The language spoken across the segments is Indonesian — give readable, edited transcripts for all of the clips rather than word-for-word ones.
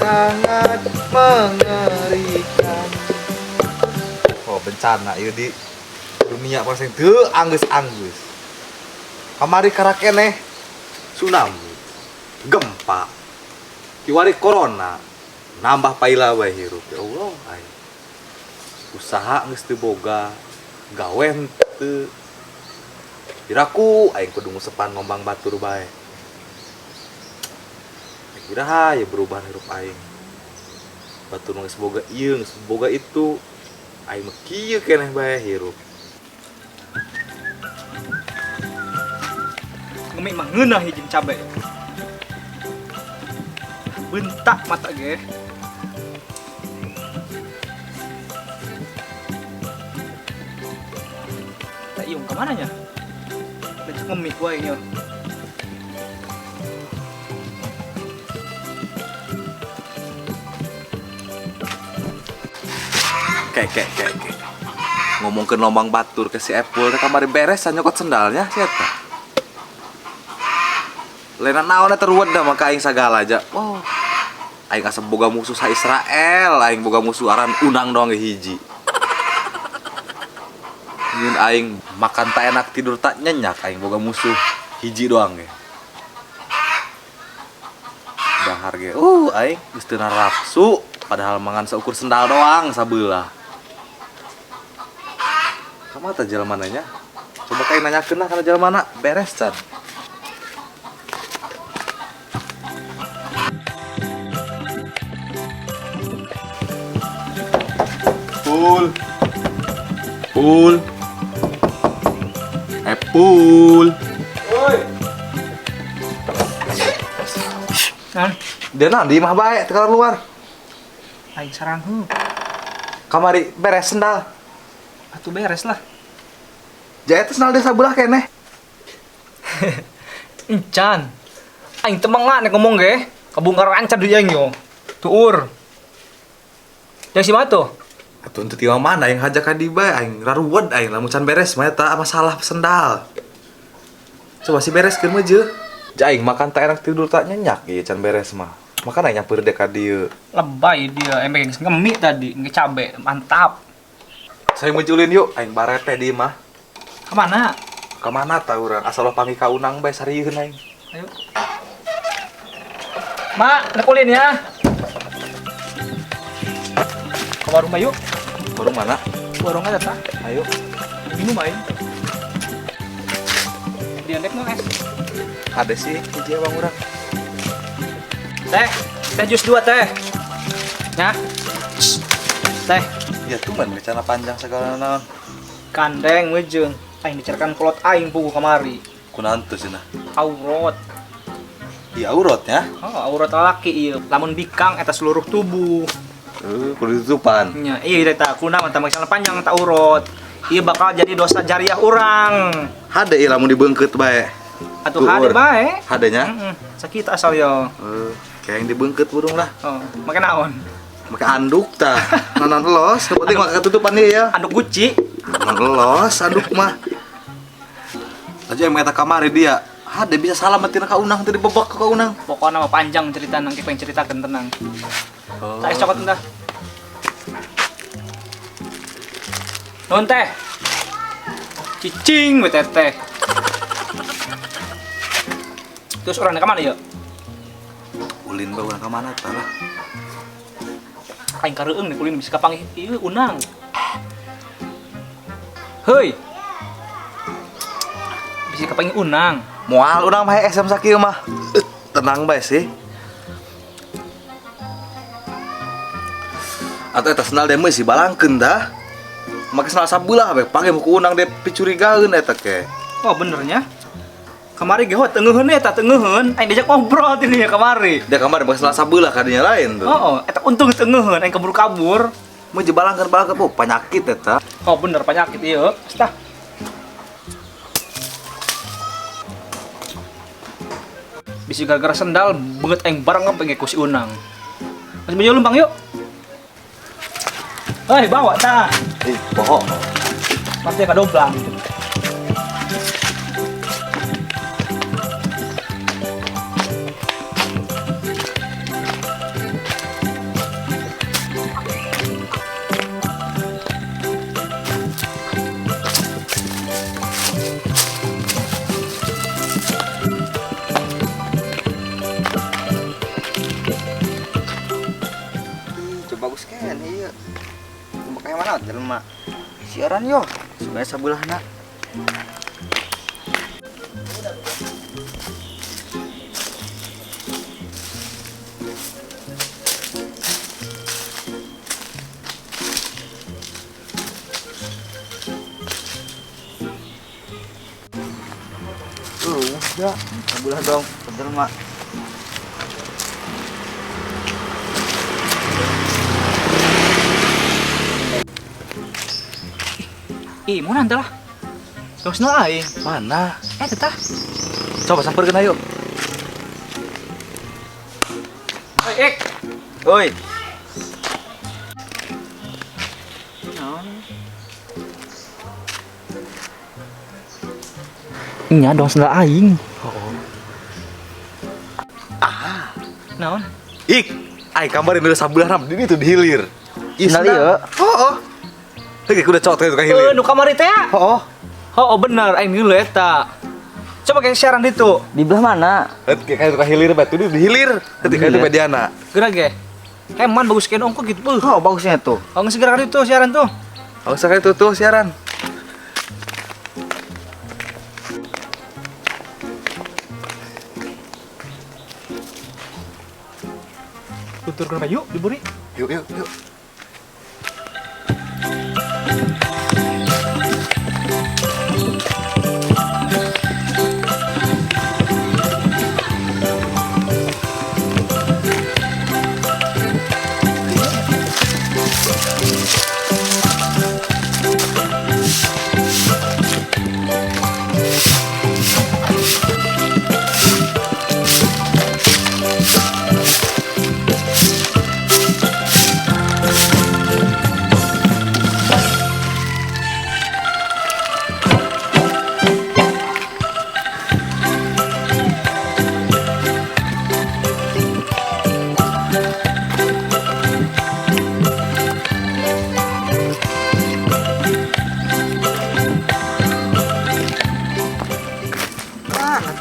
sangat mengerikan. Oh bencana ieu di dunia pasang teu anggeus-anggeus. Kamari karakeneh tsunami, gempa, kiwari corona, nambah paila wae hirup. Ya Allah, ay. Usaha geus teu boga, gawe teu. Kiraku aing kudu ngusepan ngombang batur bae. Kiraha ya berubah hirup aing. Batur geus boga ieu, geus boga itu. Aing mah kieu keneh bae hirup. Ngemi mah ngeunah hijin cabe. Bentak mata ge. Tak iung kemana nya? Becek ngemi wae nya. Kayak. Ngomong ke lombang batur ke si Apple, kamari beres nyokot sendalnya, siapa? Lena naon eta ruwet dah maka aing sagala aja. Oh. Aing asep boga musuh sa Israel, aing boga musuh aran unang doang ge hiji. Nyeun aing makan tak enak tidur tak nyenyak aing boga musuh hiji doang ge. Dahar ge. Aing geus teu narapsu padahal mangan saukur sendal doang sabeula. Kamata jelema nya? Coba kayak nanyakeun lah kana jelema beres can. Pul. Pul. Woi. Nah, Dia di mah bae teu luar. aing sarang heuh. Kamari beres sendal. Atuh beres lah. Jaya teh sendal desa belah keneh. Encan. Aing teu mangga ngomong ge. Kabungkar rancar deui aing yo. Tuur. Yang si mah tuh? Atuh teu ti mana yang hajak ka di bae aing raruwed aing lamun can beres mah eta masalah sendal. Coba si bereskeun mah je. Aing makan tak enak tidur tak nyenyak ieu can beres mah. Makan aing nyamper dek ka dieu. Lebay dia, emang ngemi tadi, nge cabe, mantap. Saya mujulin yuk aing barete di mah. Kemana? Kemana tah urang asal lo panggil ka unang bae sarieun aing. Ayo. Mak, nakulin ya. Ke warung mah yuk. Warung mana? Warung aja tak. Ayo. Minum aing. Diandek mah es. Ada sih hiji bang urang. Teh jus 2 teh. Ya. Teh, Ya tuh man rencana panjang segala naon. kandeng wejeung. Aing dicerkan kolot aing pugu kamari. Kunaon tuh cenah? Aurat. Iya auratnya. Oh, aurat laki ieu. Lamun bikang eta seluruh tubuh. Kudu ditutupan. Nya, iya eta kunaon tah masalah panjang eta aurat. Ieu bakal jadi dosa jariah urang. Hade ieu lamun dibeungkeut bae. Atuh hade bae. Hadenya? Sakit asal yo. Kayak yang dibeungkeut burung lah. Oh, make naon? Make anduk tah. Nanon elos, nu penting make ketutupan ieu ya. Anduk guci. Nanon elos anduk mah. Aja yang eta kamari dia. Hade bisa salamatin ka unang teu dibebek ka unang. Pokoknya mah panjang cerita nang pengen ceritakeun tenang. Tak es cokot entah. Nuhun teh. Cicing we teh. Terus urang ka mana ya? Ulin bae urang ka mana tah lah. Aing kareueung nih kulin bisa kapanggih ieu unang. Heuy. Bisa kapanggih unang. Moal urang mah SM sakieu mah. Tenang bae sih. Atau eta sendal deh sih balangkeun dah. Make sendal sabelah bae page ku unang deh picurigaeun eta ke. Oh benernya. Kamari ge tengeuheun eta tengeuheun, aing diajak ngobrol teh nya kamari. Dia kamari make sendal sabelah kadinya lain tuh. Oh, eta untung tengeuheun aing kabur-kabur. Mau jebalangkeun oh penyakit eta. Oh bener penyakit ieu. Tah. Bisa gara-gara sendal banget aing bareng apa ge ku si Unang. Masih mau lumpang yuk. Hei, bawa ta. Bohong. Mati ka doblang. bayaran yo. Supaya sabulahna. Udah, sabulah dong, bener mak. Ih, mau nanti lah. Terus aing. Mana? Tetah. Coba samperin ayo. Ik. Oi, Nya dong sendal aing. Naon? Ik, aing kamarin dulu sabulah ram ini tuh dihilir. Sendal ieu? Oh. Lagi udah cot itu hilir. Nu kamari teh. Oh, Oh, bener aing geuleuh eta. Coba kayak siaran ditu. di belah mana? Kayak tukang hilir batu ini dihilir. Ketika itu mediana. Geura ge. Eman bagus kayak ongko gitu. Oh, bagusnya tuh. Oh, segera itu siaran tuh. Kalau sekali itu tuh siaran. Tutur ke yuk diburi. Yuk, yuk, yuk.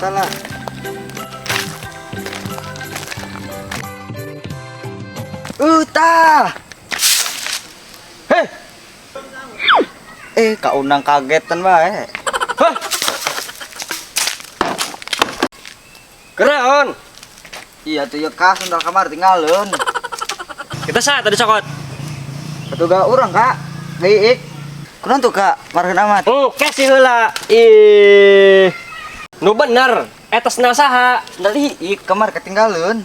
Salah. Utah. Kak Unang kagetan bae. Hah. Kereon. Iya tuh ya Kak, sendal kamar tinggalin. Kita saat tadi cokot. Petugas urang Kak. Baik. Kunaon tuh Kak? Markeun amat. Kasih heula. Ih. Nu bener, eta sendal saha? Sendal iik kamar ketinggalin.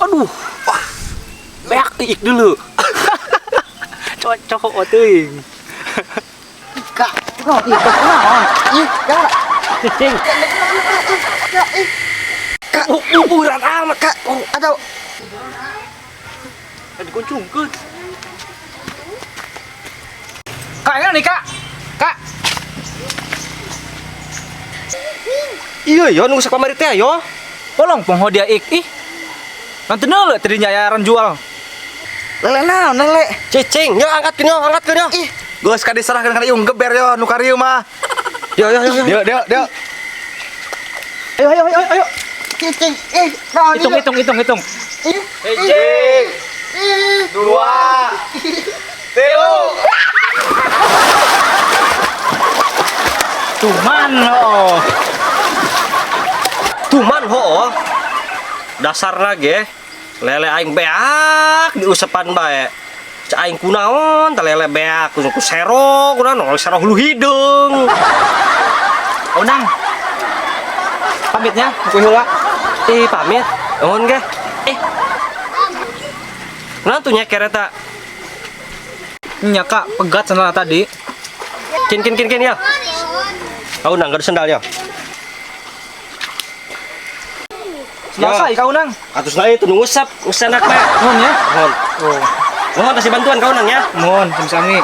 Aduh. Beak tiik dulu. Cocok teuing. Kak, kunaon iik kunaon? Ih, Kak. Cing. Kak, Berat amat, Kak. Aduh. Dikuncungkeun. Kak, ini nih, Kak. Kak. Iya, yo nu sak pamari teh yo. Tolong pengho dia ik. Ih. Nanti neuleuh tadinya yaran jual. Lele naon, lele? Cicing, yo angkatkeun yo. Ih, Geus ka diserahkeun ka ieu geber yo nu karieu mah. Yo. Deu. Ayo. cicing. Naon Hitung. Ih, Cicing. 2 3 Cuman lo. Tuman ho. Dasarna ge lele aing beak diusepan bae. Cak aing kunaon teh lele beak ku sero kunaon sero hulu hidung. Onang. Pamitnya, aku heula. Pamit. Nuhun ge. Nah tuh nyeker eta. Nya Kak, pegat sandal tadi. Kin ya. Kau nang gak ada sendal ya. Selesai kau nang. Atus na itu ngusap, usanak mah. Mohon ya. Mohon. Oh, Mohon kasih bantuan kau nang ya. mohon, sami.